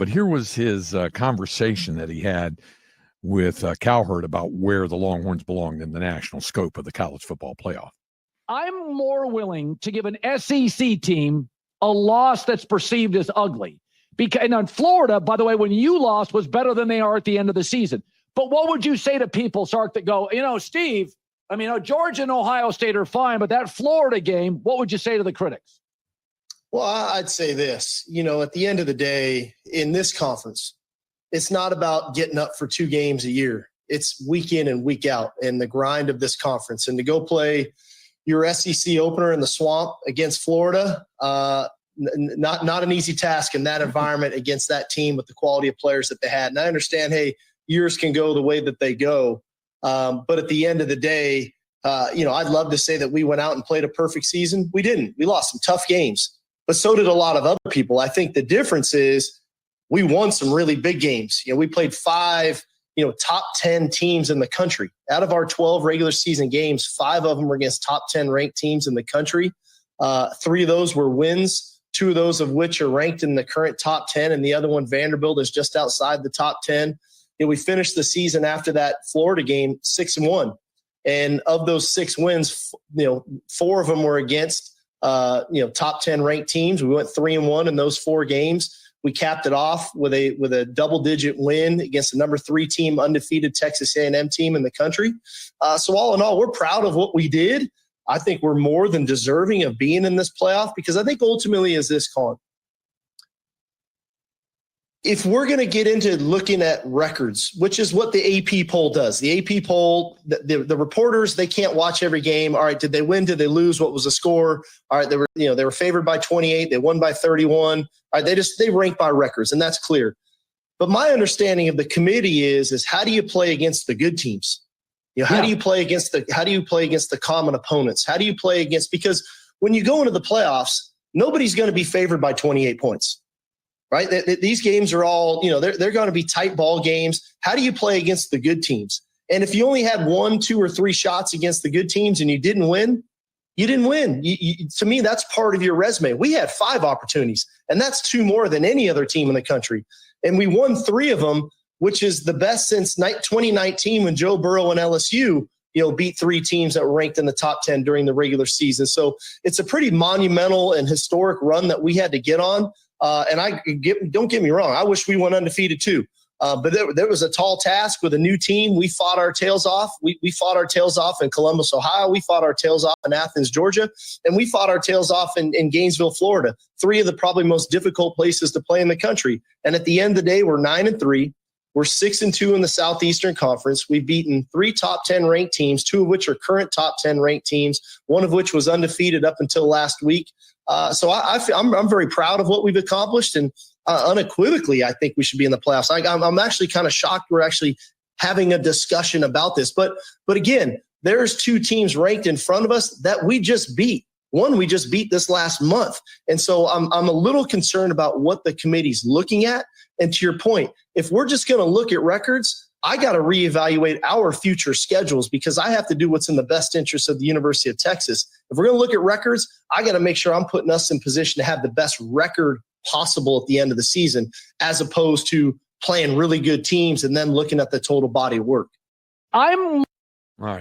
But here was his conversation that he had with Cowherd about where the Longhorns belonged in the national scope of the college football playoff. I'm more willing to give an SEC team a loss that's perceived as ugly. Because, and on Florida, by the way, when you lost was better than they are at the end of the season. But what would you say to people, Sark, that go, Steve, Georgia and Ohio State are fine, but that Florida game, what would you say to the critics? Well, I'd say this, at the end of the day, in this conference, it's not about getting up for 2 games a year. It's week in and week out and the grind of this conference. And to go play your SEC opener in the swamp against Florida, not an easy task in that environment against that team with the quality of players that they had. And I understand, hey, years can go the way that they go. But at the end of the day, I'd love to say that we went out and played a perfect season. We didn't. We lost some tough games, but so did a lot of other people. I think the difference is we won some really big games. We played 5, top 10 teams in the country. Out of our 12 regular season games, 5 of them were against top 10 ranked teams in the country. 3 of those were wins. 2 of those of which are ranked in the current top 10, and the other one, Vanderbilt, is just outside the top 10. We finished the season after that Florida game 6-1, and of those 6 wins, 4 of them were against top 10 ranked teams. We went 3-1 in those 4 games. We capped it off with a double-digit win against the number 3 team, undefeated Texas A&M team in the country. So all in all, we're proud of what we did. I think we're more than deserving of being in this playoff because I think ultimately is this, Colin. If we're going to get into looking at records, which is what the AP poll does, the AP poll, the reporters, they can't watch every game. All right, did they win? Did they lose? What was the score? All right, they were favored by 28. They won by 31. All right, they rank by records, and that's clear. But my understanding of the committee is how do you play against the good teams? How do you play against the common opponents? How do you play against, because when you go into the playoffs, nobody's going to be favored by 28 points, right? These games are all, they're going to be tight ball games. How do you play against the good teams? And if you only had 1, 2, or 3 shots against the good teams and you didn't win, you didn't win. To me, that's part of your resume. We had 5 opportunities, and that's 2 more than any other team in the country. And we won 3 of them, which is the best since 2019 when Joe Burrow and LSU, beat 3 teams that were ranked in the top 10 during the regular season. So it's a pretty monumental and historic run that we had to get on. And don't get me wrong, I wish we went undefeated too. But there was a tall task with a new team. We fought our tails off. We fought our tails off in Columbus, Ohio. We fought our tails off in Athens, Georgia. And we fought our tails off in Gainesville, Florida. 3 of the probably most difficult places to play in the country. And at the end of the day, we're 9-3. We're 6-2 in the Southeastern Conference. We've beaten 3 top 10 ranked teams, 2 of which are current top 10 ranked teams, 1 of which was undefeated up until last week. So I'm very proud of what we've accomplished, and unequivocally, I think we should be in the playoffs. I'm actually kind of shocked we're actually having a discussion about this. But again, there's 2 teams ranked in front of us that we just beat. One we just beat this last month. And so I'm a little concerned about what the committee's looking at. And to your point, if we're just going to look at records, I got to reevaluate our future schedules because I have to do what's in the best interest of the University of Texas. If we're going to look at records, I got to make sure I'm putting us in position to have the best record possible at the end of the season, as opposed to playing really good teams and then looking at the total body of work. All right.